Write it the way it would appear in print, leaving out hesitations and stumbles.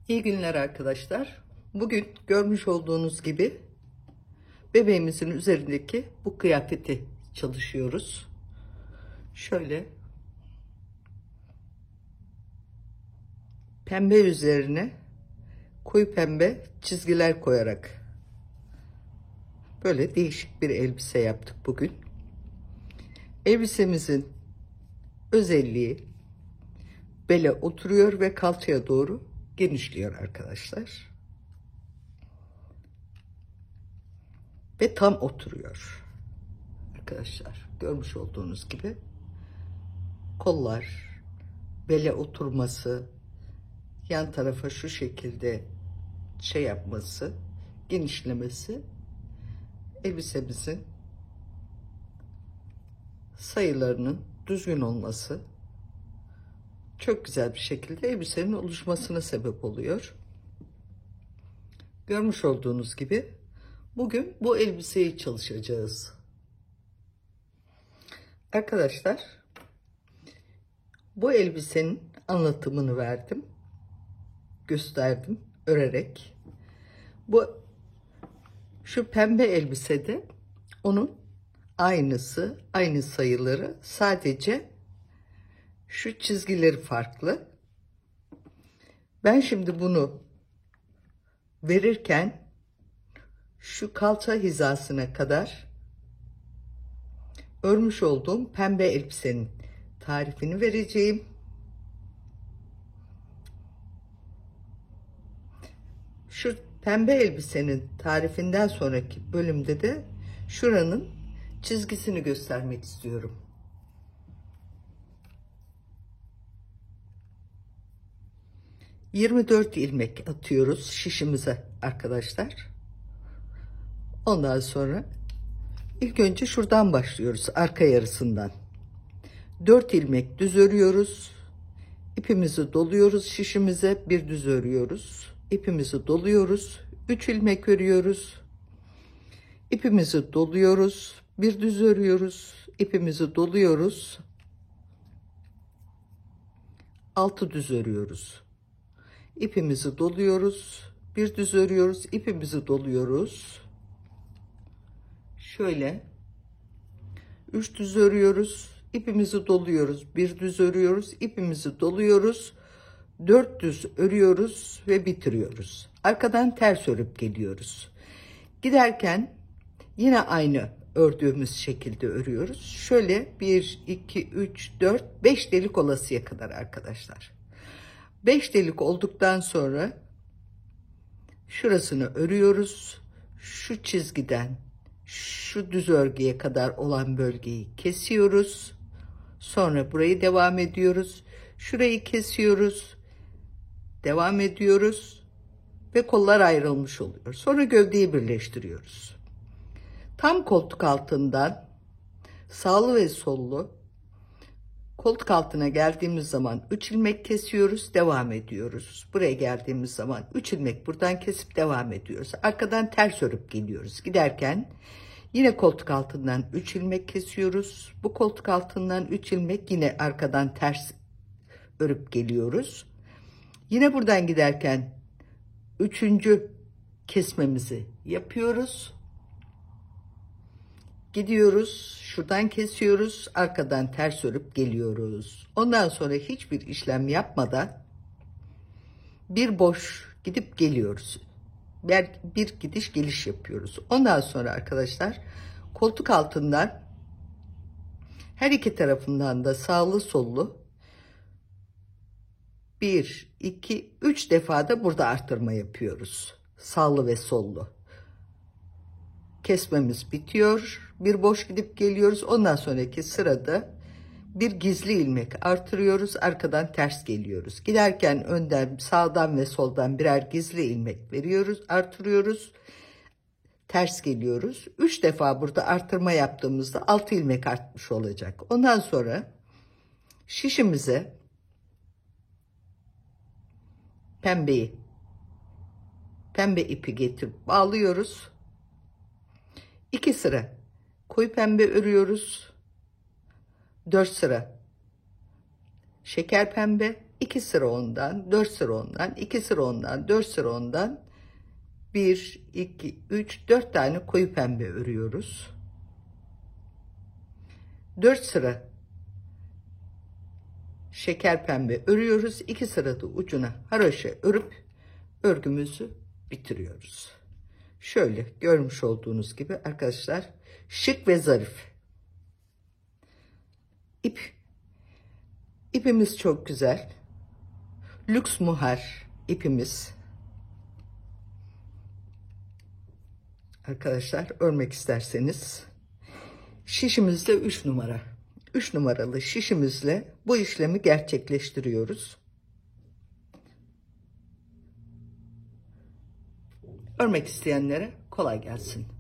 İyi günler arkadaşlar. Bugün görmüş olduğunuz gibi bebeğimizin üzerindeki bu kıyafeti çalışıyoruz. Şöyle pembe üzerine koyu pembe çizgiler koyarak böyle değişik bir elbise yaptık bugün. Elbisemizin özelliği bele oturuyor ve kalçaya doğru genişliyor arkadaşlar. Ve tam oturuyor. Arkadaşlar görmüş olduğunuz gibi kollar, bele oturması, yan tarafa şu şekilde yapması, genişlemesi elbisemizin sayılarının düzgün olması çok güzel bir şekilde elbisenin oluşmasına sebep oluyor. Görmüş olduğunuz gibi bugün bu elbiseyi çalışacağız. Arkadaşlar bu elbisenin anlatımını verdim, gösterdim örerek. Şu pembe elbisede onun aynısı, aynı sayıları, sadece şu çizgileri farklı. Ben şimdi bunu verirken şu kalça hizasına kadar örmüş olduğum pembe elbisenin tarifini vereceğim. Şu pembe elbisenin tarifinden sonraki bölümde de şuranın çizgisini göstermek istiyorum. ...24 ilmek atıyoruz şişimize arkadaşlar. Ondan sonra ilk önce şuradan başlıyoruz, arka yarısından. 4 ilmek düz örüyoruz. İpimizi doluyoruz şişimize, bir düz örüyoruz. İpimizi doluyoruz. 3 ilmek örüyoruz. İpimizi doluyoruz. Bir düz örüyoruz. İpimizi doluyoruz. 6 düz örüyoruz. İpimizi doluyoruz. Bir düz örüyoruz. İpimizi doluyoruz. Şöyle 3 düz örüyoruz. İpimizi doluyoruz. Bir düz örüyoruz. İpimizi doluyoruz. 4 düz örüyoruz ve bitiriyoruz. Arkadan ters örüp geliyoruz. Giderken yine aynı ördüğümüz şekilde örüyoruz. Şöyle 1, 2, 3, 4, 5 delik olasıya kadar arkadaşlar. 5 delik olduktan sonra şurasını örüyoruz. Şu çizgiden şu düz örgüye kadar olan bölgeyi kesiyoruz. Sonra burayı devam ediyoruz. Şurayı kesiyoruz. Devam ediyoruz. Ve kollar ayrılmış oluyor. Sonra gövdeyi birleştiriyoruz. Tam koltuk altından sağlı ve sollu koltuk altına geldiğimiz zaman 3 ilmek kesiyoruz, devam ediyoruz. Buraya geldiğimiz zaman 3 ilmek buradan kesip devam ediyoruz. Arkadan ters örüp geliyoruz. Giderken yine koltuk altından 3 ilmek kesiyoruz. Bu koltuk altından 3 ilmek yine arkadan ters örüp geliyoruz. Yine buradan giderken 3. kesmemizi yapıyoruz. Gidiyoruz, şuradan kesiyoruz, arkadan ters örüp geliyoruz. Ondan sonra hiçbir işlem yapmadan bir boş gidip geliyoruz. Bir gidiş geliş yapıyoruz. Ondan sonra arkadaşlar koltuk altından her iki tarafından da sağlı sollu 1, 2, 3 defa da burada artırma yapıyoruz. Sağlı ve sollu. Kesmemiz bitiyor. Bir boş gidip geliyoruz. Ondan sonraki sırada bir gizli ilmek artırıyoruz. Arkadan ters geliyoruz. Giderken önden, sağdan ve soldan birer gizli ilmek veriyoruz, artırıyoruz. Ters geliyoruz. 3 defa burada artırma yaptığımızda 6 ilmek artmış olacak. Ondan sonra şişimize pembe ipi getirip bağlıyoruz. 2 sıra koyu pembe örüyoruz. 4 sıra şeker pembe, 2 sıra ondan, 4 sıra ondan, 2 sıra ondan, 4 sıra ondan, 1, 2, 3, 4 tane koyu pembe örüyoruz. 4 sıra şeker pembe örüyoruz. 2 sırada ucuna haroşa örüp örgümüzü bitiriyoruz. Şöyle görmüş olduğunuz gibi arkadaşlar, şık ve zarif. İpimiz çok güzel. Lüks muhar ipimiz. Arkadaşlar, örmek isterseniz şişimizde 3 numara. 3 numaralı şişimizle bu işlemi gerçekleştiriyoruz. Örmek isteyenlere kolay gelsin.